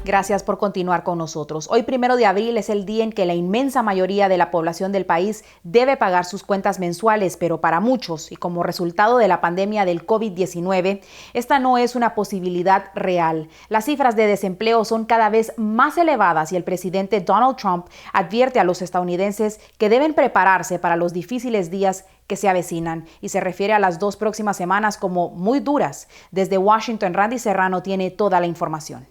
Gracias por continuar con nosotros. Hoy, 1 de abril, es el día en que la inmensa mayoría de la población del país debe pagar sus cuentas mensuales, pero para muchos, y como resultado de la pandemia del COVID-19, esta no es una posibilidad real. Las cifras de desempleo son cada vez más elevadas y el presidente Donald Trump advierte a los estadounidenses que deben prepararse para los difíciles días que se avecinan y se refiere a las 2 próximas semanas como muy duras. Desde Washington, Randy Serrano tiene toda la información.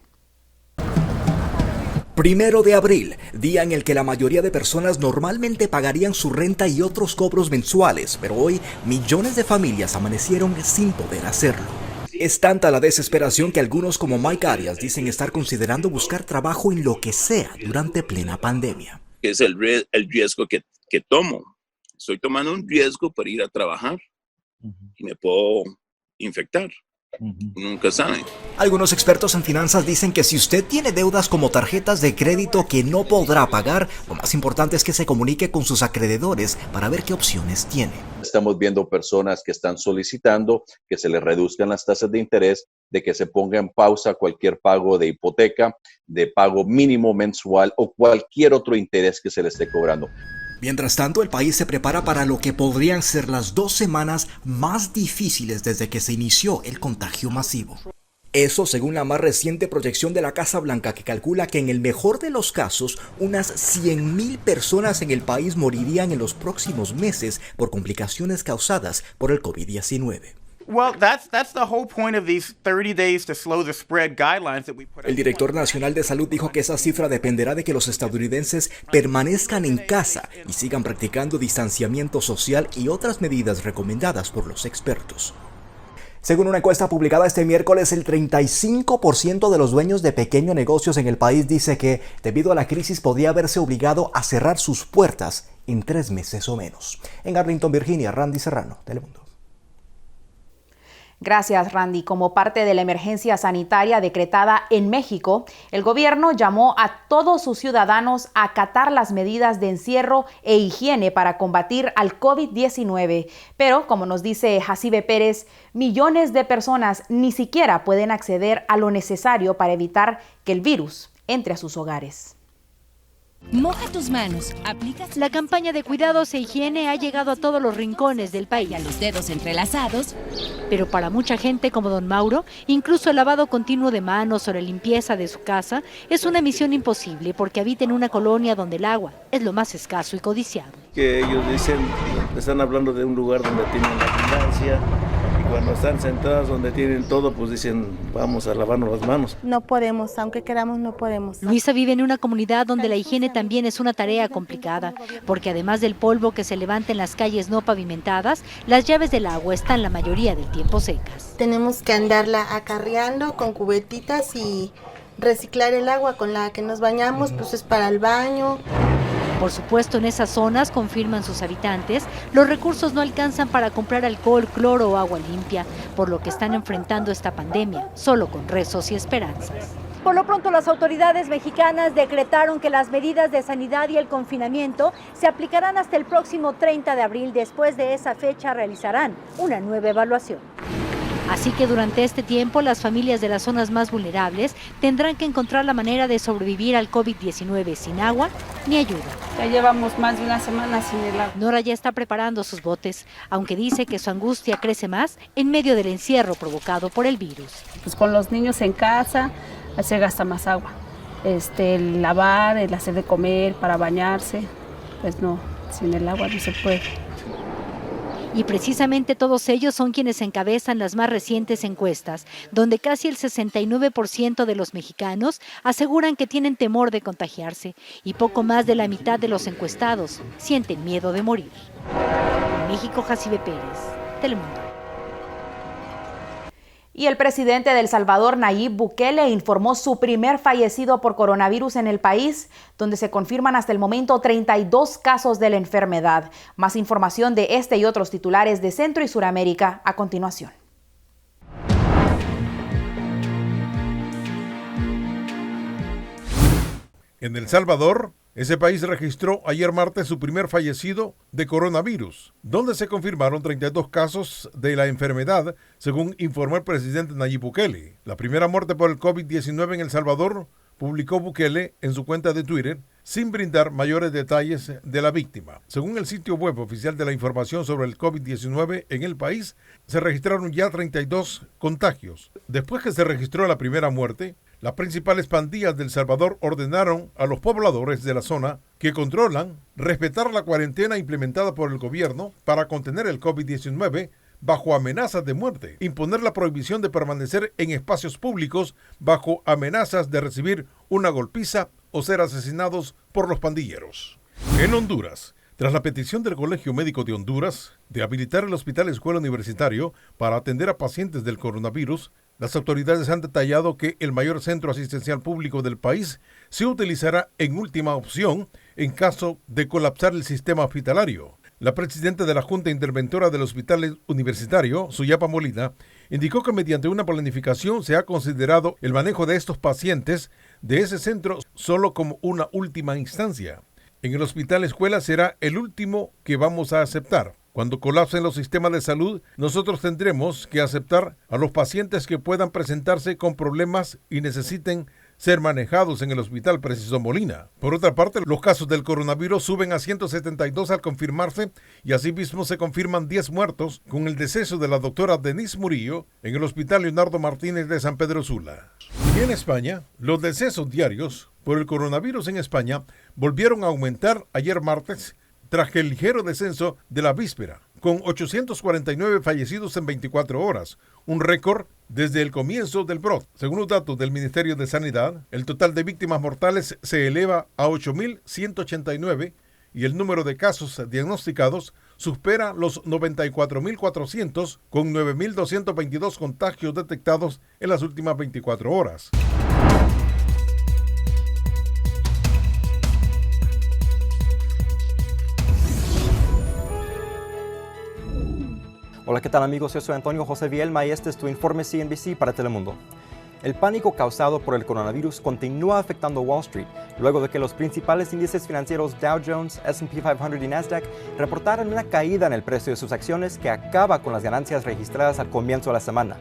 1 de abril, día en el que la mayoría de personas normalmente pagarían su renta y otros cobros mensuales, pero hoy millones de familias amanecieron sin poder hacerlo. Es tanta la desesperación que algunos como Mike Arias dicen estar considerando buscar trabajo en lo que sea durante plena pandemia. Es el riesgo que tomo. Estoy tomando un riesgo para ir a trabajar y me puedo infectar. Nunca saben. Algunos expertos en finanzas dicen que si usted tiene deudas como tarjetas de crédito que no podrá pagar, lo más importante es que se comunique con sus acreedores para ver qué opciones tiene. Estamos viendo personas que están solicitando que se les reduzcan las tasas de interés, de que se ponga en pausa cualquier pago de hipoteca, de pago mínimo mensual o cualquier otro interés que se le esté cobrando. Mientras tanto, el país se prepara para lo que podrían ser las 2 semanas más difíciles desde que se inició el contagio masivo. Eso según la más reciente proyección de la Casa Blanca, que calcula que en el mejor de los casos, unas 100,000 personas en el país morirían en los próximos meses por complicaciones causadas por el COVID-19. El director nacional de salud dijo que esa cifra dependerá de que los estadounidenses permanezcan en casa y sigan practicando distanciamiento social y otras medidas recomendadas por los expertos. Según una encuesta publicada este miércoles, el 35% de los dueños de pequeños negocios en el país dice que, debido a la crisis, podría haberse obligado a cerrar sus puertas en 3 meses o menos. En Arlington, Virginia, Randy Serrano, Telemundo. Gracias, Randy. Como parte de la emergencia sanitaria decretada en México, el gobierno llamó a todos sus ciudadanos a acatar las medidas de encierro e higiene para combatir al COVID-19. Pero, como nos dice Jacibe Pérez, millones de personas ni siquiera pueden acceder a lo necesario para evitar que el virus entre a sus hogares. Moja tus manos, aplica. La campaña de cuidados e higiene ha llegado a todos los rincones del país. Y a los dedos entrelazados. Pero para mucha gente como don Mauro, incluso el lavado continuo de manos o la limpieza de su casa es una misión imposible porque habita en una colonia donde el agua es lo más escaso y codiciado. Que ellos dicen, están hablando de un lugar donde tienen abundancia. Cuando están sentadas donde tienen todo, pues dicen, vamos a lavarnos las manos. No podemos, aunque queramos, no podemos. Luisa vive en una comunidad donde la higiene también es una tarea complicada, porque además del polvo que se levanta en las calles no pavimentadas, las llaves del agua están la mayoría del tiempo secas. Tenemos que andarla acarreando con cubetitas y reciclar el agua con la que nos bañamos, pues es para el baño. Por supuesto, en esas zonas, confirman sus habitantes, los recursos no alcanzan para comprar alcohol, cloro o agua limpia, por lo que están enfrentando esta pandemia solo con rezos y esperanzas. Por lo pronto, las autoridades mexicanas decretaron que las medidas de sanidad y el confinamiento se aplicarán hasta el próximo 30 de abril. Después de esa fecha realizarán una nueva evaluación. Así que durante este tiempo, las familias de las zonas más vulnerables tendrán que encontrar la manera de sobrevivir al COVID-19 sin agua ni ayuda. Ya llevamos más de una semana sin el agua. Nora ya está preparando sus botes, aunque dice que su angustia crece más en medio del encierro provocado por el virus. Pues con los niños en casa se gasta más agua. El lavar, el hacer de comer, para bañarse, pues no, sin el agua no se puede. Y precisamente todos ellos son quienes encabezan las más recientes encuestas, donde casi el 69% de los mexicanos aseguran que tienen temor de contagiarse y poco más de la mitad de los encuestados sienten miedo de morir. En México, Jacibe Pérez, Telemundo. Y el presidente de El Salvador, Nayib Bukele, informó su primer fallecido por coronavirus en el país, donde se confirman hasta el momento 32 casos de la enfermedad. Más información de este y otros titulares de Centro y Suramérica a continuación. En El Salvador, ese país registró ayer martes su primer fallecido de coronavirus, donde se confirmaron 32 casos de la enfermedad, según informó el presidente Nayib Bukele. La primera muerte por el COVID-19 en El Salvador publicó Bukele en su cuenta de Twitter, sin brindar mayores detalles de la víctima. Según el sitio web oficial de la información sobre el COVID-19 en el país, se registraron ya 32 contagios. Después que se registró la primera muerte, las principales pandillas de El Salvador ordenaron a los pobladores de la zona que controlan respetar la cuarentena implementada por el gobierno para contener el COVID-19 bajo amenazas de muerte, imponer la prohibición de permanecer en espacios públicos bajo amenazas de recibir una golpiza o ser asesinados por los pandilleros. En Honduras, tras la petición del Colegio Médico de Honduras de habilitar el Hospital Escuela Universitario para atender a pacientes del coronavirus, las autoridades han detallado que el mayor centro asistencial público del país se utilizará en última opción en caso de colapsar el sistema hospitalario. La presidenta de la Junta Interventora del Hospital Universitario, Suyapa Molina, indicó que mediante una planificación se ha considerado el manejo de estos pacientes de ese centro solo como una última instancia. En el Hospital Escuela será el último que vamos a aceptar. Cuando colapsen los sistemas de salud, nosotros tendremos que aceptar a los pacientes que puedan presentarse con problemas y necesiten ser manejados en el hospital, precisó Molina. Por otra parte, los casos del coronavirus suben a 172 al confirmarse y asimismo se confirman 10 muertos con el deceso de la doctora Denise Murillo en el Hospital Leonardo Martínez de San Pedro Sula. Y en España, los decesos diarios por el coronavirus en España volvieron a aumentar ayer martes tras el ligero descenso de la víspera, con 849 fallecidos en 24 horas, un récord desde el comienzo del brote. Según los datos del Ministerio de Sanidad, el total de víctimas mortales se eleva a 8.189 y el número de casos diagnosticados supera los 94.400, con 9.222 contagios detectados en las últimas 24 horas. Hola, ¿qué tal amigos? Yo soy Antonio José Vielma y este es tu informe CNBC para Telemundo. El pánico causado por el coronavirus continúa afectando Wall Street, luego de que los principales índices financieros Dow Jones, S&P 500 y Nasdaq reportaron una caída en el precio de sus acciones que acaba con las ganancias registradas al comienzo de la semana.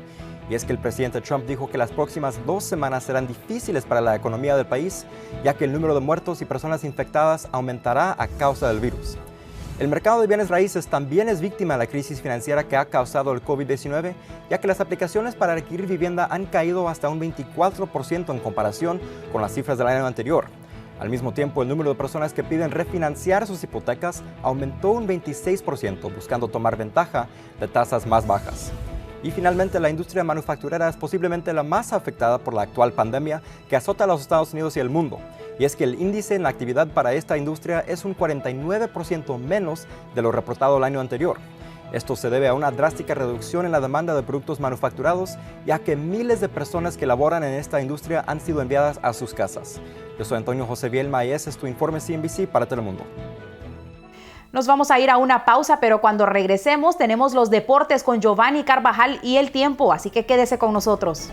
Y es que el presidente Trump dijo que las próximas 2 semanas serán difíciles para la economía del país, ya que el número de muertos y personas infectadas aumentará a causa del virus. El mercado de bienes raíces también es víctima de la crisis financiera que ha causado el COVID-19, ya que las aplicaciones para adquirir vivienda han caído hasta un 24% en comparación con las cifras del año anterior. Al mismo tiempo, el número de personas que piden refinanciar sus hipotecas aumentó un 26%, buscando tomar ventaja de tasas más bajas. Y finalmente, la industria manufacturera es posiblemente la más afectada por la actual pandemia que azota a los Estados Unidos y el mundo. Y es que el índice en la actividad para esta industria es un 49% menos de lo reportado el año anterior. Esto se debe a una drástica reducción en la demanda de productos manufacturados, ya que miles de personas que laboran en esta industria han sido enviadas a sus casas. Yo soy Antonio José Vielma y ese es tu informe CNBC para Telemundo. Nos vamos a ir a una pausa, pero cuando regresemos tenemos los deportes con Giovanni Carvajal y el tiempo, así que quédese con nosotros.